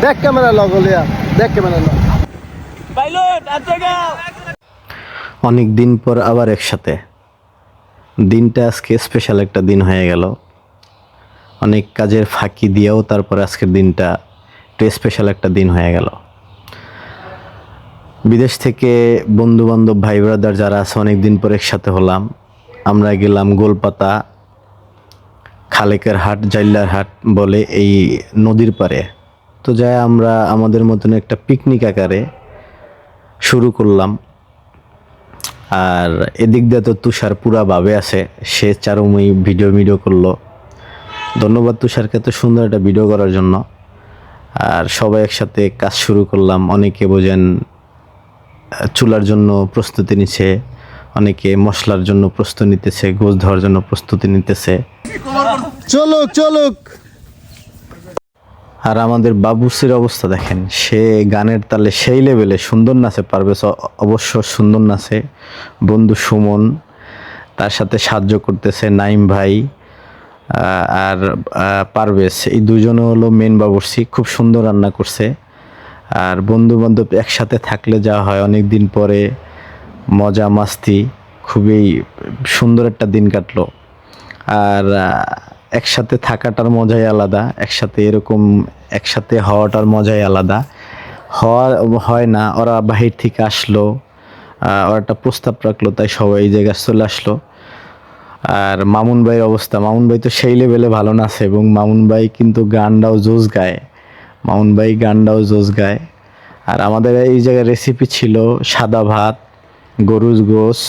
দেখ ক্যামেরা লগলিয়া, দেখ camera log. অনেক দিন পর আবার একসাথে, দিনটা আজকে স্পেশাল একটা দিন হয়ে গেল। অনেক কাজের ফাঁকি দিয়েও তারপর আজকের দিনটা একটু স্পেশাল একটা দিন হয়ে গেল। বিদেশ থেকে বন্ধু বান্ধব ভাই ব্রাদার যারা আছে অনেক দিন পর একসাথে হলাম। আমরা গেলাম গোলপাতা খালেকের হাট, জাইল্লার হাট বলে এই নদীর পাড়ে। তো যাই আমরা আমাদের মতন একটা পিকনিক আকারে শুরু করলাম। আর এদিক দিয়ে তো তুষার পুরা ভাবে আছে, সে চারুময়ী ভিডিও করলো। ধন্যবাদ তুষারকে এত সুন্দর একটা ভিডিও করার জন্য। আর সবাই একসাথে কাজ শুরু করলাম। অনেকে বোঝেন চুলার জন্য প্রস্তুতি নিচ্ছে, অনেকে মশলার জন্য প্রস্তুতি নিতেছে, গোছ ধোয়ার জন্য প্রস্তুতি নিতেছে। চলুক চলুক। আর আমাদের বাবুসির অবস্থা দেখেন, সে গানের তালে সেই লেভেলে সুন্দর নাচে। পারভেজ অবশ্য সুন্দর নাচে। বন্ধু সুমন তার সাথে সাহায্য করতেছে, নাইম ভাই আর পারভেজ, এই দুজনে হলো মেন বাবুর্চি। খুব সুন্দর রান্না করছে। আর বন্ধু বান্ধব একসাথে থাকলে যা হয়, অনেক দিন পরে মজা মাস্তি, খুবই সুন্দর একটা দিন কাটলো। আর একসাথে থাকাটার মজাই আলাদা, একসাথে হওয়াটার মজাই আলাদা। হয় না, ওরা বাহির থেকে আসলো, ওরা একটা প্রস্তাব রাখলো, তাই সবাই এই জায়গায় চলে আসলো। আর মামুন ভাইয়ের অবস্থা, মামুন ভাই তো সেই লেভেলে ভালো নাচে, এবং মামুন ভাই কিন্তু গানটাও জোস গায়। আর আমাদের এই জায়গায় রেসিপি ছিল সাদা ভাত, গরুর গোশ,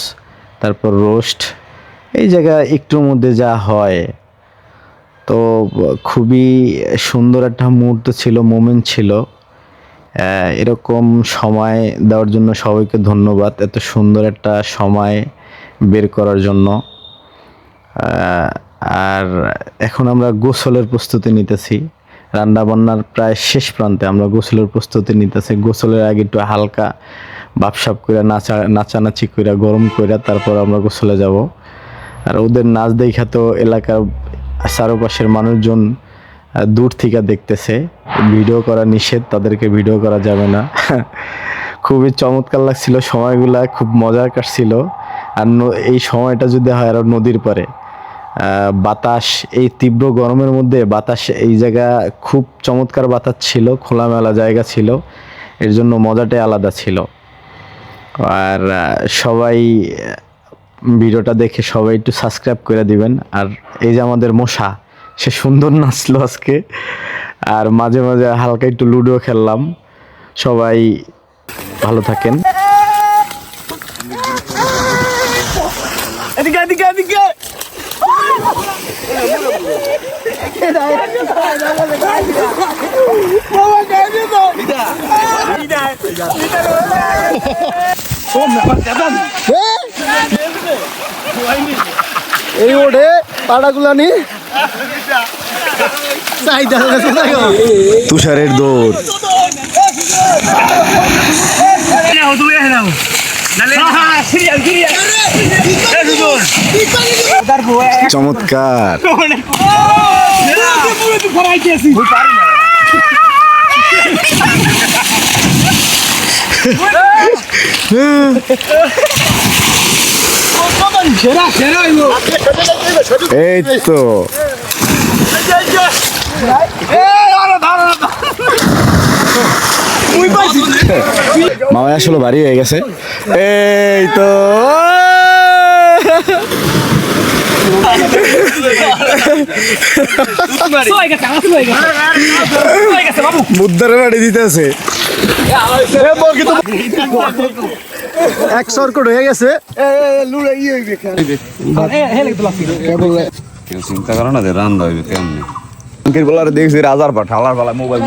তারপর রোস্ট। এই জায়গায় একটুর মধ্যে যা হয়। তো খুবই সুন্দর একটা মুহূর্ত ছিল, মোমেন্ট ছিল। এরকম সময় দেওয়ার জন্য সবাইকে ধন্যবাদ, এত সুন্দর একটা সময় বের করার জন্য। আর এখন আমরা গোসলের প্রস্তুতি নিতেছি। রান্নাবান্নার প্রায় শেষ প্রান্তে আমরা গোসলের প্রস্তুতি নিতেছি। গোসলের আগে একটু হালকা বাপসাপ করে নাচানাচি করে গরম করে তারপর আমরা গোসলে যাব। আর ওদের নাচ দেখা তো এলাকার চারপাশের মানুষজন দূর থেকে দেখতেছে। ভিডিও করা নিষেধ, তাদেরকে ভিডিও করা যাবে না। খুবই চমৎকার লাগছিল, সময়গুলা খুব মজার কাটছিল। আর এই সময়টা যদি হয় আরও নদীর পারে, বাতাস, এই তীব্র গরমের মধ্যে বাতাস, এই জায়গা খুব চমৎকার বাতাস ছিল, খোলামেলা জায়গা ছিল, এর জন্য মজাটাই আলাদা ছিল। আর সবাই ভিডিওটা দেখে সবাই একটু সাবস্ক্রাইব করে দিবেন। আর এই যে আমাদের মশা, সে সুন্দর নাচলো আজকে। আর মাঝে মাঝে হালকা একটু লুডো খেললাম। সবাই ভালো থাকেন। এই ওঠে পাড়াগুলা নি তুষারের দৌড়, চমৎকার। এই তো মামা আসলে বাড়ি হয়ে গেছে। এই তো মুদ্দারে বাড়ি দিতেছে। এক সরকট হয়ে গেছে। চিন্তা করো না যে রান্না হইবে কেমনি। বলার দেখছি রাজার পাঠ হালার পালা মোবাইল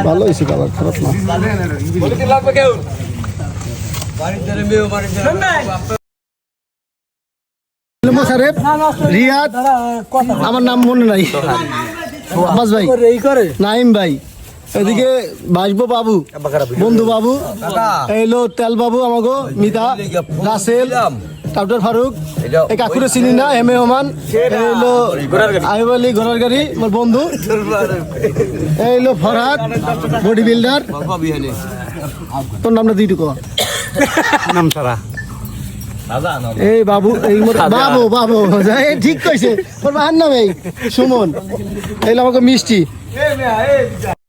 ভালো হয়েছে, খাবার খারাপ না। মোশারেফ, রিয়াদ, আমার নাম মনে নাই, আব্বাস ভাই, নাইম ভাই, এদিকে বাসবো বাবু, বন্ধু বাবু, এইলো তেল বাবু, আমাগো মিতা, রাসেল, ডাক্তার ফারুক, এই কাকুরে চিনি না, এম এ ওমান, এই হলো আইব আলী ঘোড়ার গাড়ি আমার বন্ধু, এই হলো ফরহাদ বডি বিল্ডার। তোর নামটা দুইটু কর। নাম সারা এই বাবু, এই বাবু বাবু এই ঠিক কইছে, তোর বাহার নাম এই সুমন, এই হলো আমাকে মিষ্টি।